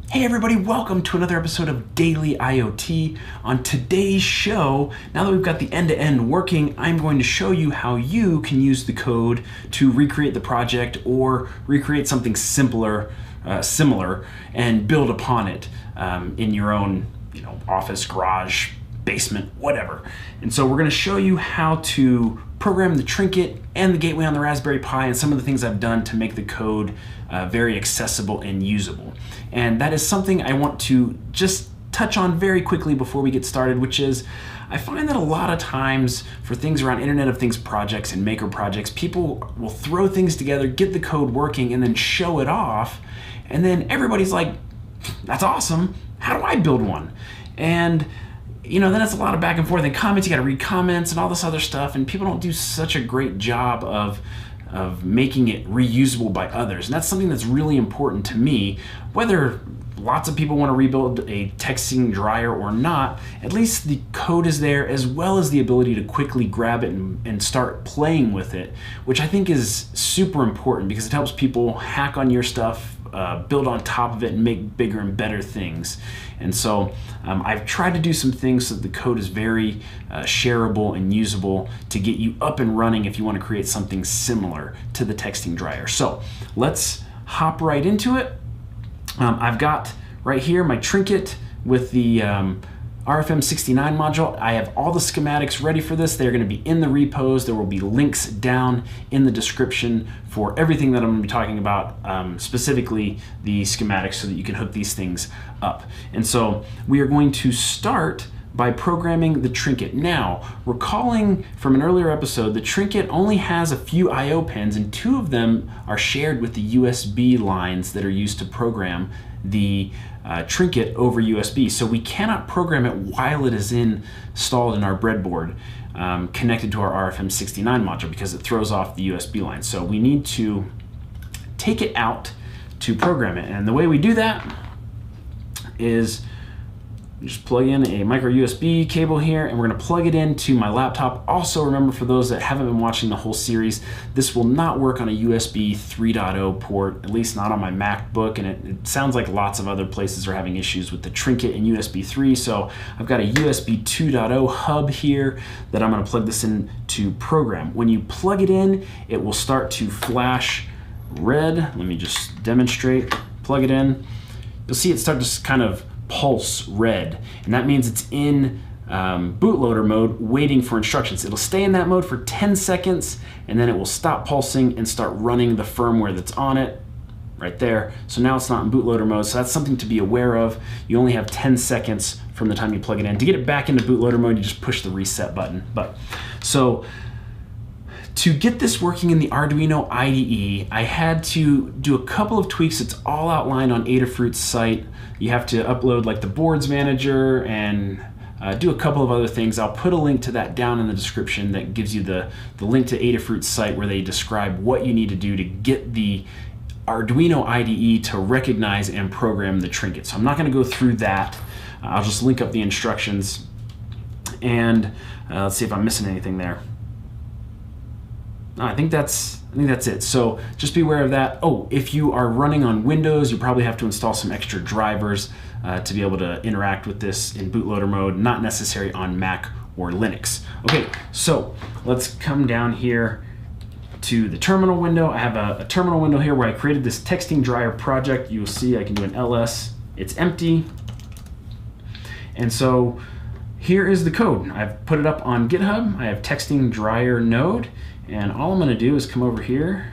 Hey everybody, welcome to another episode of Daily IoT. On today's show, now that we've got the end-to-end working, I'm going to show you how you can use the code to recreate the project or recreate something similar, and build upon it in your own office, garage, basement, whatever. And so we're going to show you how to program the Trinket and the gateway on the Raspberry Pi and some of the things I've done to make the code very accessible and usable. And that is something I want to just touch on very quickly before we get started, which is I find that a lot of times for things around Internet of Things projects and maker projects, people will throw things together, get the code working, and then show it off. And then everybody's like, that's awesome. How do I build one? And then it's a lot of back and forth and comments. You got to read comments and all this other stuff, and people don't do such a great job of making it reusable by others. And that's something that's really important to me. Whether lots of people want to rebuild a texting dryer or not, at least the code is there, as well as the ability to quickly grab it and start playing with it, which I think is super important because it helps people hack on your stuff, build on top of it, and make bigger and better things. And so I've tried to do some things so that the code is very shareable and usable to get you up and running if you want to create something similar to the texting dryer. So let's hop right into it. I've got right here my Trinket with the RFM69 module. I have all the schematics ready for this. They're going to be in the repos. There will be links down in the description for everything that I'm going to be talking about, specifically the schematics, so that you can hook these things up. And so we are going to start by programming the Trinket. Now, recalling from an earlier episode, the Trinket only has a few I/O pins, and two of them are shared with the USB lines that are used to program the Trinket over USB. So we cannot program it while it is installed in our breadboard connected to our RFM69 module because it throws off the USB line. So we need to take it out to program it. And the way we do that is just plug in a micro USB cable here, and we're going to plug it into my laptop. Also, remember, for those that haven't been watching the whole series, this will not work on a USB 3.0 port, at least not on my MacBook, and it sounds like lots of other places are having issues with the Trinket and USB 3. So I've got a USB 2.0 hub here that I'm going to plug this in to program. When you plug it in, it will start to flash red. Let me just demonstrate. Plug it in. You'll see it start to kind of pulse red, and that means it's in bootloader mode waiting for instructions. It'll stay in that mode for 10 seconds and then it will stop pulsing and start running the firmware that's on it right there. So now it's not in bootloader mode, so that's something to be aware of. You only have 10 seconds from the time you plug it in. To get it back into bootloader mode, you just push the reset button. So to get this working in the Arduino IDE, I had to do a couple of tweaks. It's all outlined on Adafruit's site. You have to upload like the boards manager and do a couple of other things. I'll put a link to that down in the description that gives you the link to Adafruit's site where they describe what you need to do to get the Arduino IDE to recognize and program the Trinket. So I'm not going to go through that. I'll just link up the instructions, and let's see if I'm missing anything there. I think that's it. So just be aware of that. Oh, if you are running on Windows, you probably have to install some extra drivers to be able to interact with this in bootloader mode. Not necessary on Mac or Linux. Okay, so let's come down here to the terminal window. I have a terminal window here where I created this texting dryer project. You'll see I can do an ls. It's empty. And so here is the code. I've put it up on GitHub. I have texting dryer node. And all I'm going to do is come over here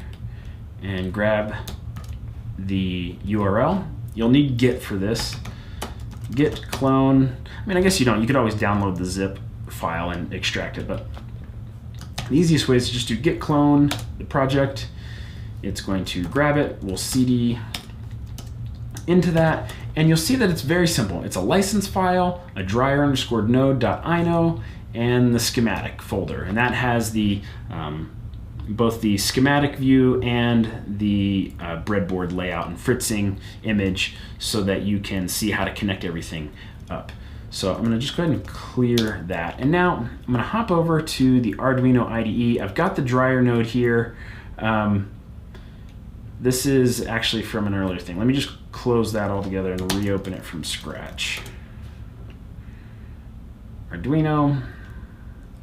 and grab the URL. You'll need git for this. Git clone. I mean, I guess you don't. You could always download the zip file and extract it, but the easiest way is to just do git clone the project. It's going to grab it. We'll cd into that, and you'll see that it's very simple. It's a license file, a dryer_node.ino, and the schematic folder, and that has the both the schematic view and the breadboard layout and fritzing image so that you can see how to connect everything up. So I'm going to just go ahead and clear that, and now I'm going to hop over to the Arduino IDE. I've got the dryer node here. This is actually from an earlier thing. Let me just close that all together and reopen it from scratch. Arduino,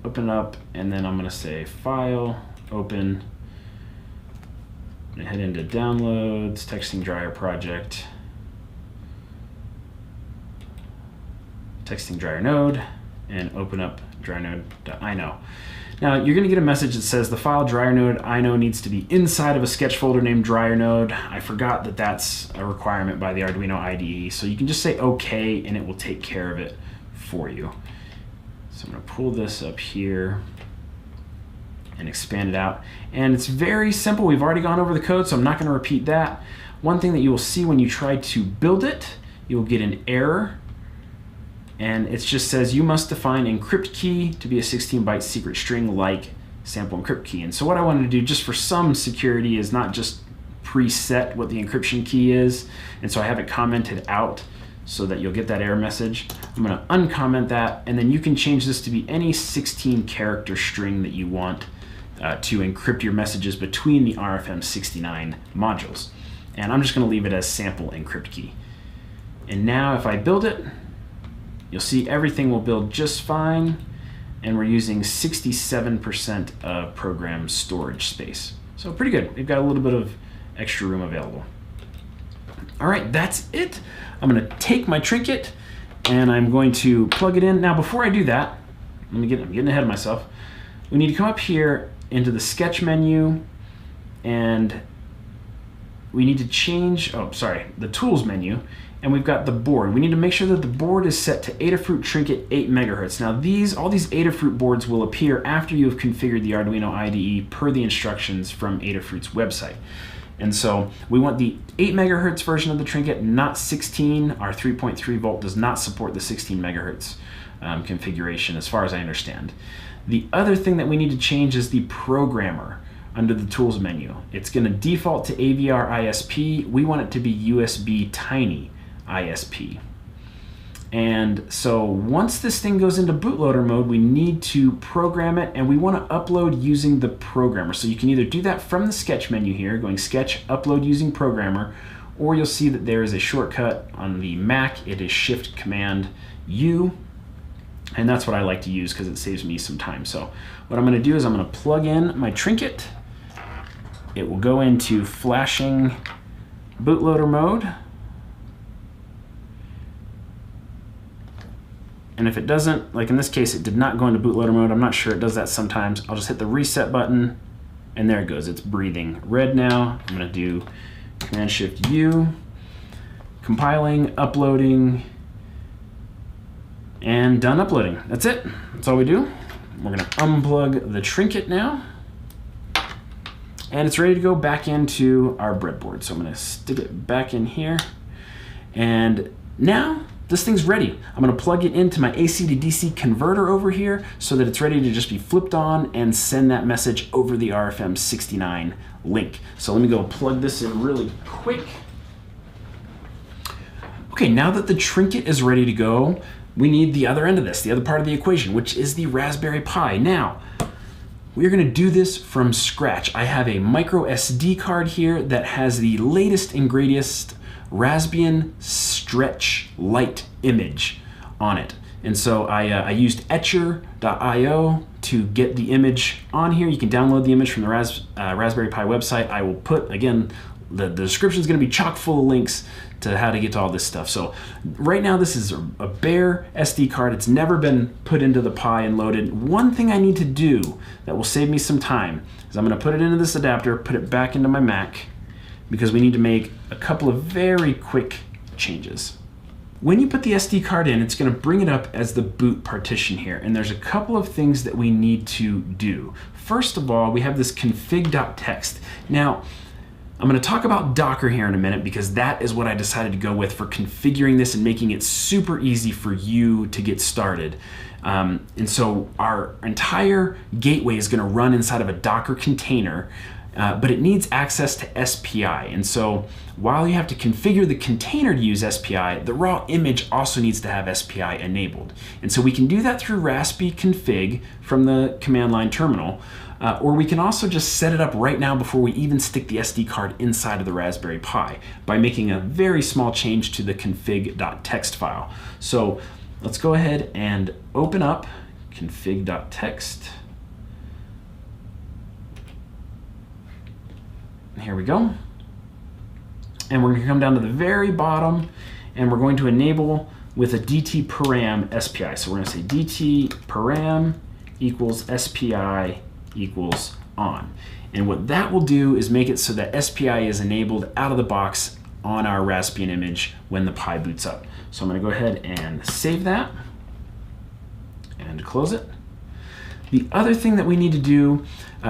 open it up, and then I'm going to say File, Open. I'm going to head into Downloads, Texting Dryer Project, Texting Dryer Node, and open up dryer-node.ino. Now you're going to get a message that says the file dryer-node.ino needs to be inside of a sketch folder named dryer node. I forgot that that's a requirement by the Arduino IDE, so you can just say OK and it will take care of it for you. So I'm going to pull this up here and expand it out. And it's very simple. We've already gone over the code, so I'm not going to repeat that. One thing that you will see when you try to build it, you will get an error. And it just says you must define encrypt key to be a 16-byte secret string like sample encrypt key. And so what I wanted to do just for some security is not just preset what the encryption key is. And so I have it commented out so that you'll get that error message. I'm going to uncomment that, and then you can change this to be any 16-character string that you want to encrypt your messages between the RFM69 modules. And I'm just going to leave it as sample encrypt key. And now if I build it, you'll see everything will build just fine, and we're using 67% of program storage space. So pretty good. We've got a little bit of extra room available. All right, that's it. I'm going to take my Trinket and I'm going to plug it in. Now, before I do that, I'm getting ahead of myself. We need to come up here into the sketch menu, and we need to change, the tools menu, and we've got the board. We need to make sure that the board is set to Adafruit Trinket 8 megahertz. Now all these Adafruit boards will appear after you have configured the Arduino IDE per the instructions from Adafruit's website. And so we want the 8 megahertz version of the Trinket, not 16. Our 3.3 volt does not support the 16 megahertz configuration as far as I understand. The other thing that we need to change is the programmer under the tools menu. It's going to default to AVR ISP. We want it to be USB Tiny ISP. And so once this thing goes into bootloader mode, we need to program it, and we want to upload using the programmer. So you can either do that from the sketch menu here, going sketch, upload using programmer, or you'll see that there is a shortcut on the Mac. It is Shift Command U, and that's what I like to use because it saves me some time. So what I'm going to do is I'm going to plug in my Trinket. It will go into flashing bootloader mode. And if it doesn't, like in this case, it did not go into bootloader mode. I'm not sure, it does that sometimes. I'll just hit the reset button, and there it goes. It's breathing red now. I'm going to do Command Shift U, compiling, uploading, and done uploading. That's it. That's all we do. We're going to unplug the Trinket now, and it's ready to go back into our breadboard. So I'm going to stick it back in here, and now this thing's ready. I'm going to plug it into my AC to DC converter over here so that it's ready to just be flipped on and send that message over the RFM69 link. So let me go plug this in really quick. Okay, now that the Trinket is ready to go, we need the other end of this, the other part of the equation, which is the Raspberry Pi. Now, we're going to do this from scratch. I have a micro SD card here that has the latest and greatest Raspbian Stretch Lite image on it. And so I used etcher.io to get the image on here. You can download the image from the Raspberry Pi website. I will put, again, the description is going to be chock full of links to how to get to all this stuff. So right now this is a bare SD card. It's never been put into the Pi and loaded. One thing I need to do that will save me some time is I'm going to put it into this adapter, put it back into my Mac, because we need to make a couple of very quick changes. When you put the SD card in, it's going to bring it up as the boot partition here, and there's a couple of things that we need to do. First of all, we have this config.txt. Now, I'm going to talk about Docker here in a minute because that is what I decided to go with for configuring this and making it super easy for you to get started. And so our entire gateway is going to run inside of a Docker container. but it needs access to SPI. And so while you have to configure the container to use SPI, the raw image also needs to have SPI enabled. And so we can do that through raspi config from the command line terminal, or we can also just set it up right now before we even stick the SD card inside of the Raspberry Pi by making a very small change to the config.txt file. So let's go ahead and open up config.txt. Here we go. And we're going to come down to the very bottom, and we're going to enable with a dt param SPI. So we're going to say dt param equals SPI equals on. And what that will do is make it so that SPI is enabled out of the box on our Raspbian image when the Pi boots up. So I'm going to go ahead and save that and close it. The other thing that we need to do,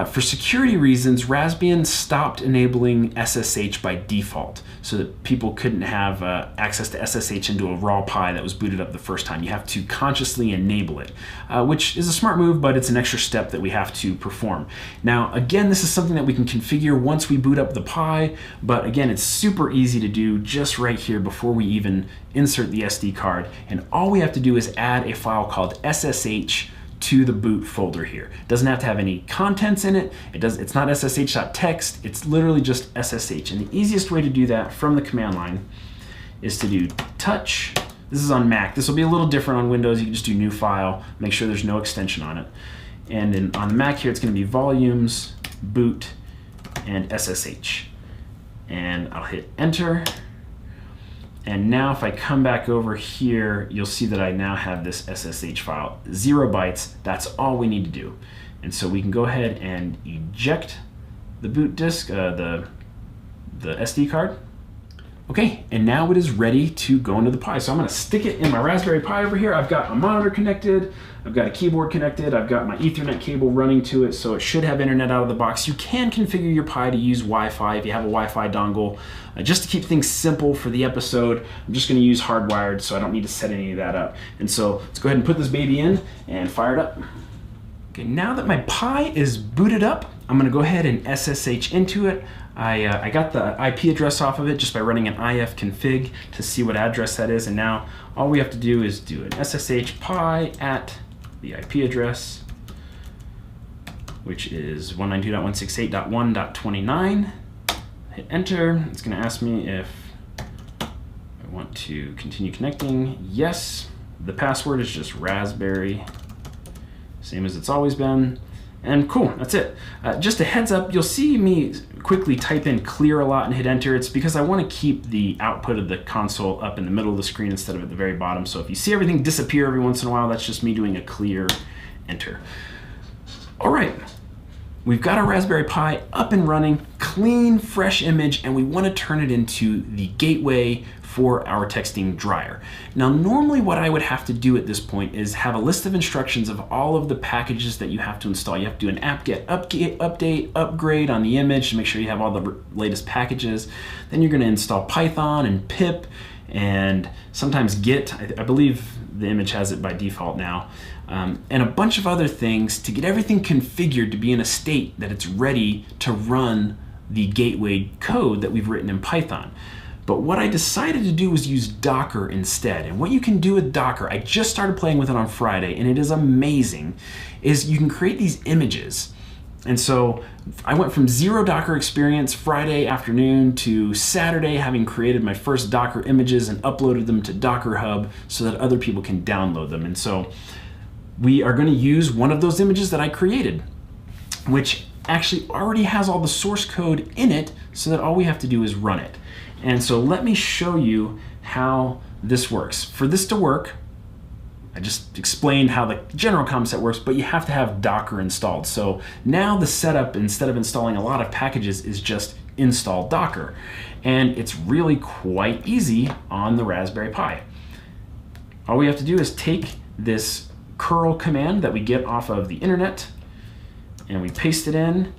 for security reasons, Raspbian stopped enabling SSH by default so that people couldn't have access to SSH into a raw Pi that was booted up the first time. You have to consciously enable it, which is a smart move, but it's an extra step that we have to perform. Now, again, this is something that we can configure once we boot up the Pi, but again, it's super easy to do just right here before we even insert the SD card. And all we have to do is add a file called SSH to the boot folder here. It doesn't have to have any contents in it. It's not ssh.txt. It's literally just SSH. And the easiest way to do that from the command line is to do touch. This is on Mac. This will be a little different on Windows. You can just do new file, make sure there's no extension on it. And then on the Mac here, it's going to be volumes, boot, and SSH. And I'll hit enter. And now if I come back over here, you'll see that I now have this SSH file, 0 bytes. That's all we need to do. And so we can go ahead and eject the boot disk, the SD card. Okay, and now it is ready to go into the Pi. So I'm going to stick it in my Raspberry Pi over here. I've got a monitor connected, I've got a keyboard connected, I've got my Ethernet cable running to it, so it should have internet out of the box. You can configure your Pi to use Wi-Fi if you have a Wi-Fi dongle. Just to keep things simple for the episode, I'm just going to use hardwired, so I don't need to set any of that up. And so let's go ahead and put this baby in and fire it up. Okay, now that my Pi is booted up, I'm going to go ahead and SSH into it. I got the IP address off of it just by running an ifconfig to see what address that is, and now all we have to do is do an SSH Pi at the IP address, which is 192.168.1.29. Hit enter. It's going to ask me if I want to continue connecting. Yes. The password is just Raspberry, same as it's always been. And cool, that's it. Just a heads up, you'll see me quickly type in clear a lot and hit enter. It's because I want to keep the output of the console up in the middle of the screen instead of at the very bottom. So if you see everything disappear every once in a while, that's just me doing a clear enter. All right, we've got our Raspberry Pi up and running, clean, fresh image, and we want to turn it into the gateway for our texting dryer. Now, normally what I would have to do at this point is have a list of instructions of all of the packages that you have to install. You have to do an apt-get update, upgrade on the image to make sure you have all the latest packages. Then you're going to install Python and pip and sometimes Git. I believe the image has it by default now. And a bunch of other things to get everything configured to be in a state that it's ready to run the gateway code that we've written in Python. But what I decided to do was use Docker instead. And what you can do with Docker, I just started playing with it on Friday, and it is amazing, is you can create these images. And so I went from 0 Docker experience Friday afternoon to Saturday having created my first Docker images and uploaded them to Docker Hub so that other people can download them. And so we are going to use one of those images that I created, which actually already has all the source code in it so that all we have to do is run it. And so let me show you how this works. For this to work, I just explained how the general concept works, but you have to have Docker installed. So now the setup, instead of installing a lot of packages, is just install Docker. And it's really quite easy on the Raspberry Pi. All we have to do is take this curl command that we get off of the internet, and we paste it in,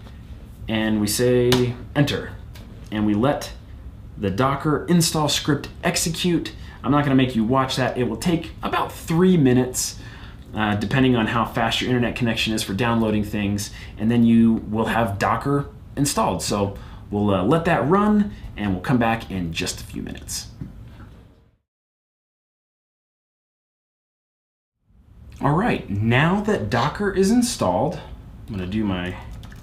and we say enter. And we let the Docker install script execute. I'm not going to make you watch that. It will take about 3 minutes, depending on how fast your internet connection is for downloading things. And then you will have Docker installed. So we'll let that run, and we'll come back in just a few minutes. All right, now that Docker is installed, I'm gonna do my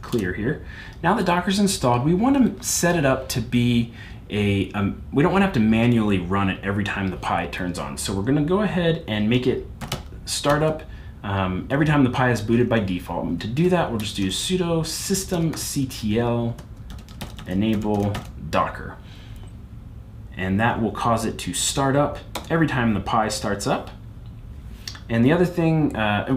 clear here. Now that Docker's installed, we want to set it up to be we don't want to have to manually run it every time the Pi turns on. So we're gonna go ahead and make it start up every time the Pi is booted by default. And to do that, we'll just do sudo systemctl enable Docker. And that will cause it to start up every time the Pi starts up. And the other thing,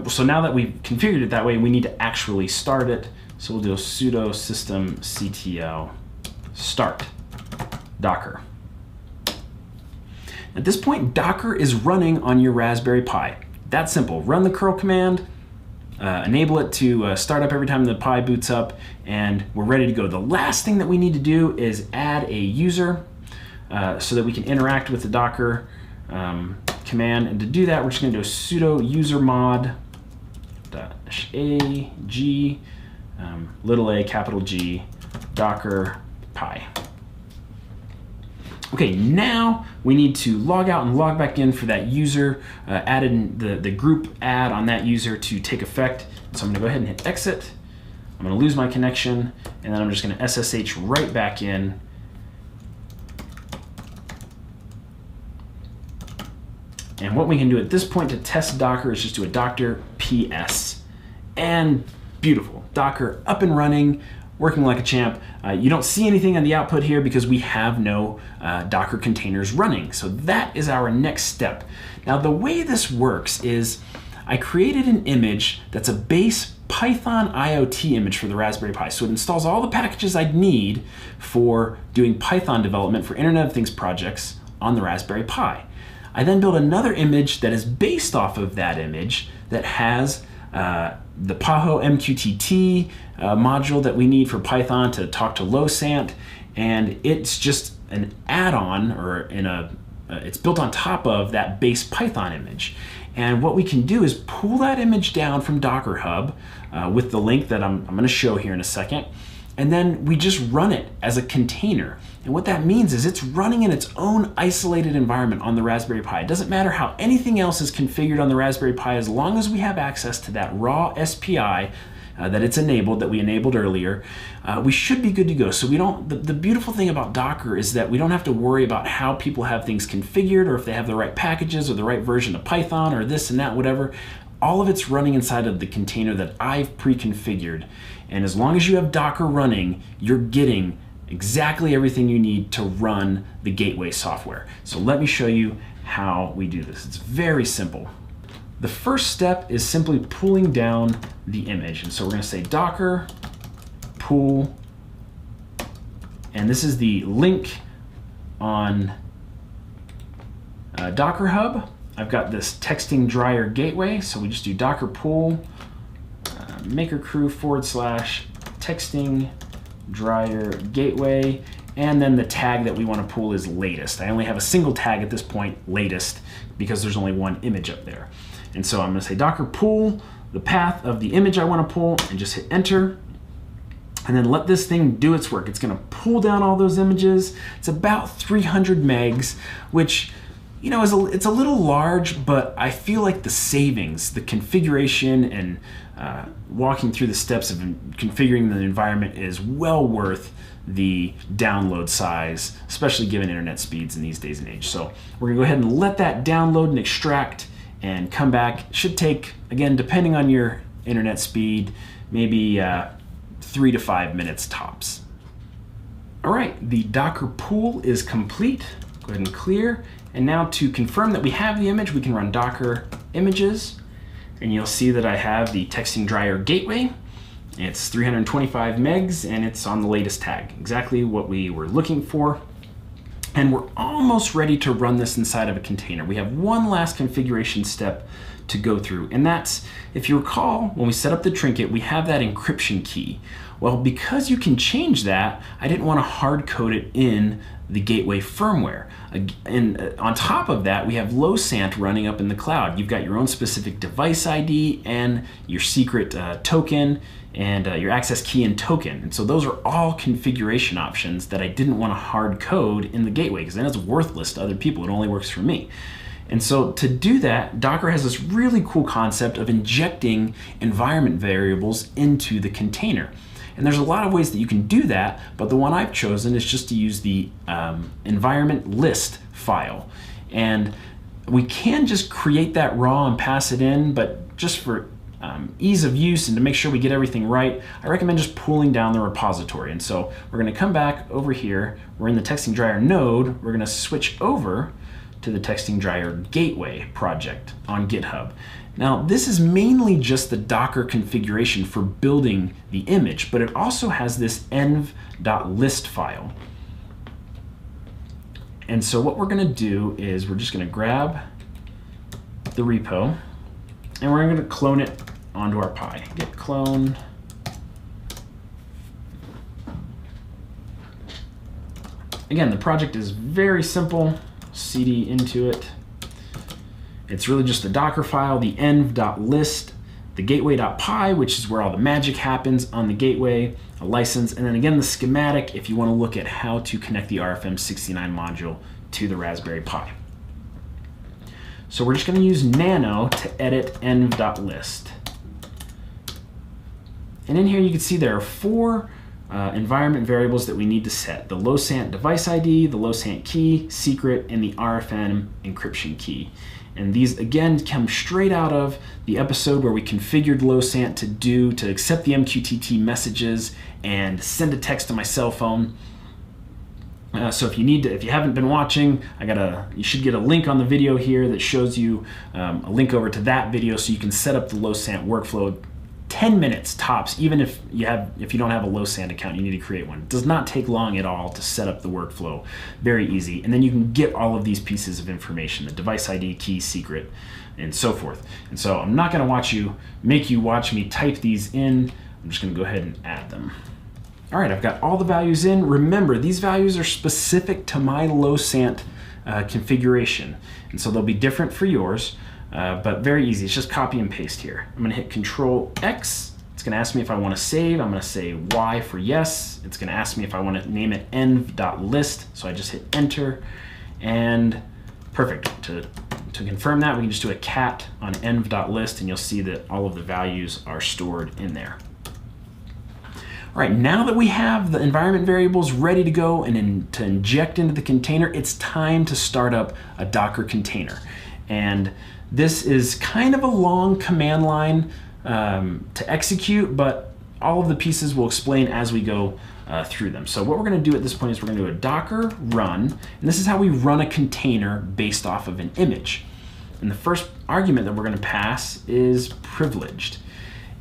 so now that we've configured it that way, we need to actually start it. So we'll do sudo systemctl start Docker. At this point, Docker is running on your Raspberry Pi. That's simple. Run the curl command, enable it to start up every time the Pi boots up, and we're ready to go. The last thing that we need to do is add a user so that we can interact with the Docker command. And to do that, we're just going to do a sudo usermod -a little a capital G Docker Pi. Okay, now we need to log out and log back in for that user, added the group add on that user to take effect. So I'm gonna go ahead and hit exit. I'm gonna lose my connection, and then I'm just gonna SSH right back in. And what we can do at this point to test Docker is just do a docker ps. And beautiful, Docker up and running, working like a champ. You don't see anything on the output here because we have no Docker containers running. So that is our next step. Now the way this works is I created an image that's a base Python IoT image for the Raspberry Pi. So it installs all the packages I'd need for doing Python development for Internet of Things projects on the Raspberry Pi. I then built another image that is based off of that image that has the PAHO MQTT module that we need for Python to talk to LowSant, and it's just an add-on, or it's built on top of that base Python image. And what we can do is pull that image down from Docker Hub with the link that I'm going to show here in a second, and then we just run it as a container. And what that means is it's running in its own isolated environment on the Raspberry Pi. It doesn't matter how anything else is configured on the Raspberry Pi, as long as we have access to that raw SPI that it's enabled, that we enabled earlier, we should be good to go. So we don't, the beautiful thing about Docker is that we don't have to worry about how people have things configured, or if they have the right packages or the right version of Python or this and that, whatever. All of it's running inside of the container that I've pre-configured. And as long as you have Docker running, you're getting exactly everything you need to run the gateway software. So let me show you how we do this. It's very simple. The first step is simply pulling down the image. And so we're going to say Docker pull, and this is the link on Docker Hub. I've got this texting dryer gateway, so we just do Docker pull maker crew / texting dryer gateway, and then the tag that we want to pull is latest. I only have a single tag at this point, latest, because there's only one image up there. And so I'm going to say Docker pull the path of the image I want to pull, and just hit enter, and then let this thing do its work. It's going to pull down all those images. It's about 300 megs, which, you know, it's a little large, but I feel like the savings, the configuration, and walking through the steps of configuring the environment is well worth the download size, especially given internet speeds in these days and age. So we're gonna go ahead and let that download and extract and come back. It should take, again, depending on your internet speed, maybe 3 to 5 minutes tops. All right, the Docker pull is complete. Go ahead and clear. And now to confirm that we have the image, we can run Docker images, and you'll see that I have the texting dryer gateway. It's 325 megs, and it's on the latest tag, exactly what we were looking for. And we're almost ready to run this inside of a container. We have one last configuration step to go through. And that's, if you recall, when we set up the Trinket, we have that encryption key. Well, because you can change that, I didn't want to hard code it in the gateway firmware. And on top of that, we have LowSANT running up in the cloud. You've got your own specific device ID and your secret token and your access key and token. And so those are all configuration options that I didn't want to hard code in the gateway, because then it's worthless to other people. It only works for me. And so to do that, Docker has this really cool concept of injecting environment variables into the container. And there's a lot of ways that you can do that, but the one I've chosen is just to use the environment list file. And we can just create that raw and pass it in, but just for ease of use and to make sure we get everything right, I recommend just pulling down the repository. And so we're going to come back over here. We're in the Texting Dryer node. We're going to switch over to the Texting Dryer gateway project on GitHub. Now, this is mainly just the Docker configuration for building the image, but it also has this env.list file. And so what we're going to do is we're just going to grab the repo and we're going to clone it onto our Pi. Git clone. Again, the project is very simple. CD into it. It's really just a Docker file, the env.list, the gateway.py, which is where all the magic happens on the gateway, a license, and then again the schematic if you want to look at how to connect the RFM69 module to the Raspberry Pi. So we're just going to use nano to edit env.list. And in here you can see there are 4 environment variables that we need to set: the LowSANT device ID, the LowSANT key, secret, and the RFM encryption key. And these again come straight out of the episode where we configured LowSANT to accept the MQTT messages and send a text to my cell phone. So if you haven't been watching, you should get a link on the video here that shows you a link over to that video so you can set up the LowSANT workflow. 10 minutes tops, even if you don't have a LowSANT account, you need to create one. It does not take long at all to set up the workflow. Very easy. And then you can get all of these pieces of information, the device ID, key, secret, and so forth. And so I'm not going to make you watch me type these in. I'm just going to go ahead and add them. All right, I've got all the values in. Remember, these values are specific to my LowSANT configuration. And so they'll be different for yours. But very easy. It's just copy and paste here. I'm going to hit Control X. It's going to ask me if I want to save. I'm going to say Y for yes. It's going to ask me if I want to name it env.list. So I just hit Enter. And perfect. To confirm that, we can just do a cat on env.list, and you'll see that all of the values are stored in there. All right, now that we have the environment variables ready to go and to inject into the container, it's time to start up a Docker container. And this is kind of a long command line to execute, but all of the pieces we'll explain as we go through them. So what we're going to do at this point is we're going to do a Docker run, and this is how we run a container based off of an image. And the first argument that we're going to pass is privileged.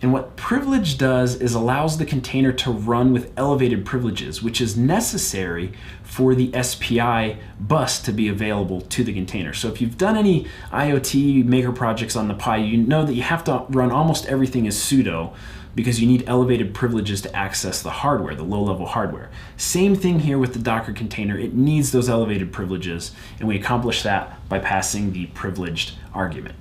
And what privilege does is allows the container to run with elevated privileges, which is necessary for the SPI bus to be available to the container. So if you've done any IoT maker projects on the Pi, you know that you have to run almost everything as sudo because you need elevated privileges to access the hardware, the low-level hardware. Same thing here with the Docker container. It needs those elevated privileges, and we accomplish that by passing the privileged argument.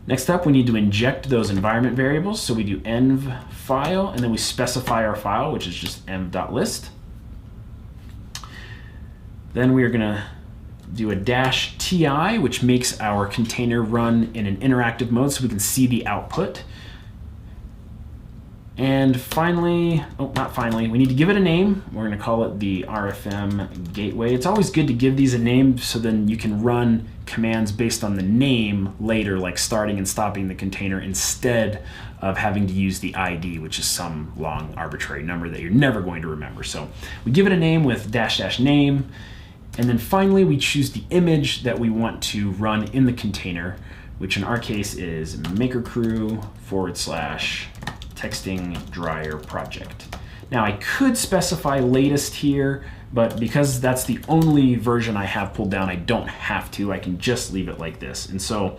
Next up, we need to inject those environment variables. So we do env file, and then we specify our file, which is just env.list. Then we are going to do a -ti, which makes our container run in an interactive mode so we can see the output. And finally, we need to give it a name. We're going to call it the RFM gateway. It's always good to give these a name so then you can run commands based on the name later, like starting and stopping the container, instead of having to use the ID, which is some long arbitrary number that you're never going to remember. So we give it a name with --name, and then finally we choose the image that we want to run in the container, which in our case is makercrew/texting dryer project. Now I could specify latest here, but because that's the only version I have pulled down, I don't have to. I can just leave it like this. And so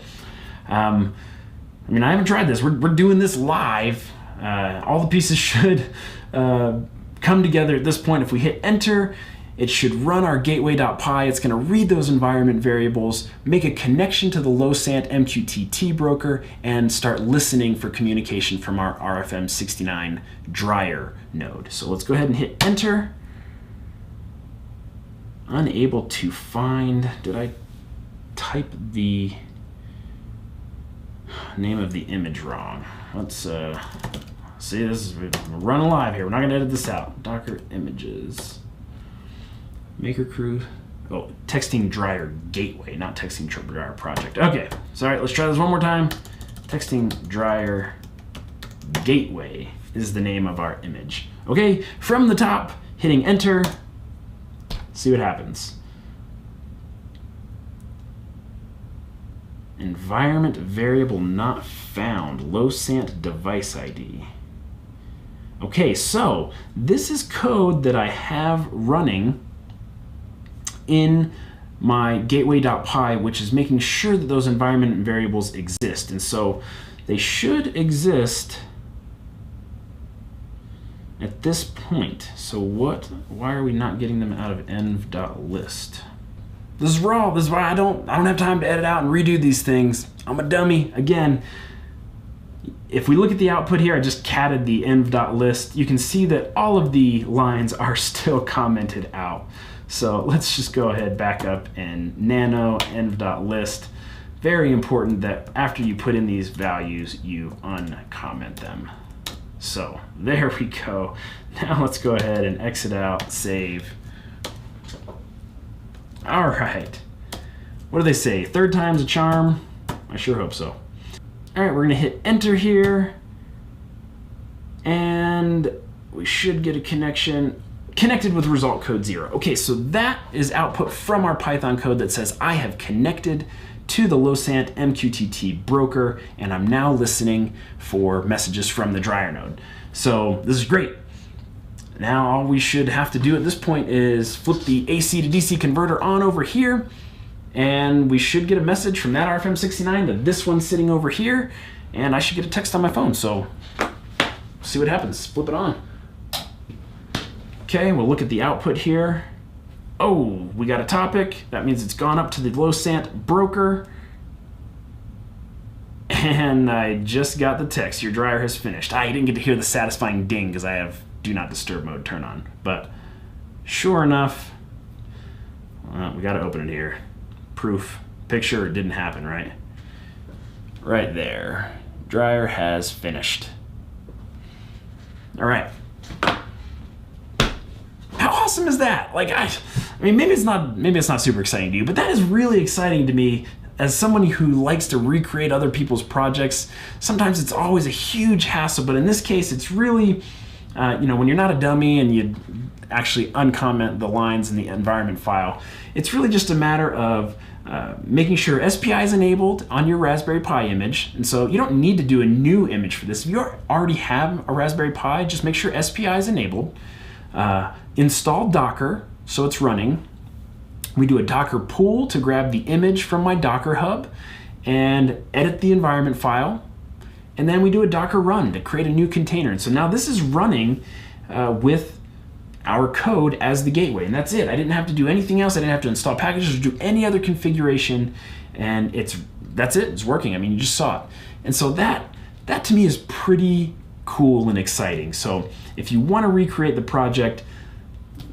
I mean, I haven't tried this. We're doing this live. All the pieces should come together at this point. If we hit enter, it should run our gateway.py. It's going to read those environment variables, make a connection to the low-sant MQTT broker, and start listening for communication from our RFM69 dryer node. So let's go ahead and hit enter. Unable to find, did I type the name of the image wrong? Let's see, we're running live here. We're not going to edit this out. Docker images. Maker crew. Oh, texting dryer gateway, not texting dryer project. Okay, sorry, let's try this one more time. Texting dryer gateway is the name of our image. Okay, from the top, hitting enter. See what happens. Environment variable not found, low-sant device ID. Okay, so this is code that I have running in my gateway.py, which is making sure that those environment variables exist. And so they should exist at this point. So why are we not getting them out of env.list? This is raw. This is why I don't have time to edit out and redo these things. I'm a dummy. Again, if we look at the output here, I just catted the env.list. You can see that all of the lines are still commented out. So let's just go ahead, back up, and nano env.list. Very important that after you put in these values, you uncomment them. So there we go. Now let's go ahead and exit out, save. All right. What do they say? Third time's a charm? I sure hope so. All right, we're gonna hit enter here, and we should get a connection. Connected with result code 0. Okay, so that is output from our Python code that says I have connected to the low-sant MQTT broker, and I'm now listening for messages from the dryer node. So this is great. Now all we should have to do at this point is flip the AC to DC converter on over here, and we should get a message from that RFM69 to this one sitting over here, and I should get a text on my phone. So see what happens. Flip it on. Okay, we'll look at the output here. Oh, we got a topic. That means it's gone up to the low-sant broker. And I just got the text. Your dryer has finished. I didn't get to hear the satisfying ding because I have do not disturb mode turned on. But sure enough, we got to open it here. Proof. Picture, it didn't happen, right? Right there. Dryer has finished. All right. How awesome is that? Like, I mean, maybe it's not super exciting to you, but that is really exciting to me as someone who likes to recreate other people's projects. Sometimes it's always a huge hassle, but in this case, it's really, when you're not a dummy and you actually uncomment the lines in the environment file, it's really just a matter of making sure SPI is enabled on your Raspberry Pi image. And so you don't need to do a new image for this. If you already have a Raspberry Pi, just make sure SPI is enabled. Install Docker so it's running. We do a Docker pull to grab the image from my Docker hub and edit the environment file. And then we do a Docker run to create a new container. And so now this is running with our code as the gateway, and that's it. I didn't have to do anything else. I didn't have to install packages or do any other configuration, and that's it. It's working. I mean, you just saw it. And so that to me is pretty cool and exciting. So if you want to recreate the project,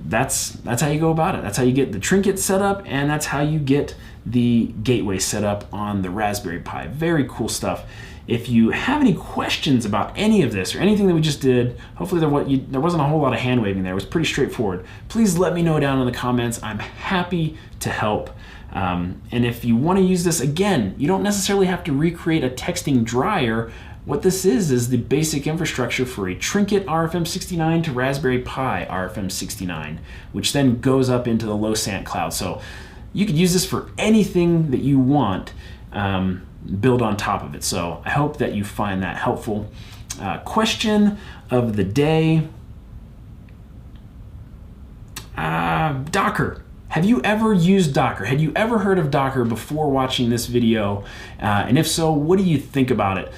that's how you go about it. That's how you get the Trinket set up, and that's how you get the gateway set up on the Raspberry Pi. Very cool stuff. If you have any questions about any of this or anything that we just did, hopefully there wasn't a whole lot of hand waving there. It was pretty straightforward. Please let me know down in the comments. I'm happy to help. And if you want to use this, again, you don't necessarily have to recreate a texting dryer. What this is the basic infrastructure for a Trinket RFM69 to Raspberry Pi RFM69, which then goes up into the low-sant cloud. So you could use this for anything that you want, build on top of it. So I hope that you find that helpful. Question of the day. Docker. have you ever used Docker? Had you ever heard of Docker before watching this video? And if so, what do you think about it?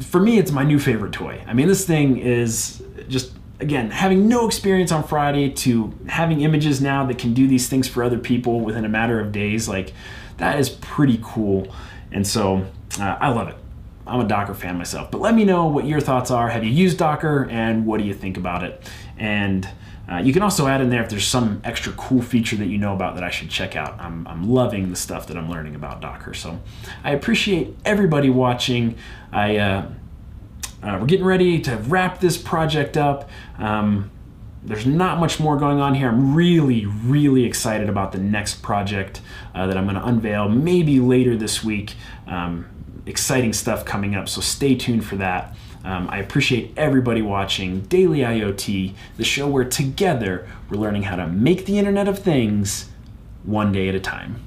For me, it's my new favorite toy. I mean, this thing is just, again, having no experience on Friday to having images now that can do these things for other people within a matter of days, like that is pretty cool. And so I love it. I'm a Docker fan myself, but let me know what your thoughts are. Have you used Docker and what do you think about it? And you can also add in there if there's some extra cool feature that you know about that I should check out. I'm loving the stuff that I'm learning about Docker. So I appreciate everybody watching. We're getting ready to wrap this project up. There's not much more going on here. I'm really excited about the next project that I'm going to unveil maybe later this week. Exciting stuff coming up, so stay tuned for that. I appreciate everybody watching Daily IoT, the show where together we're learning how to make the Internet of Things one day at a time.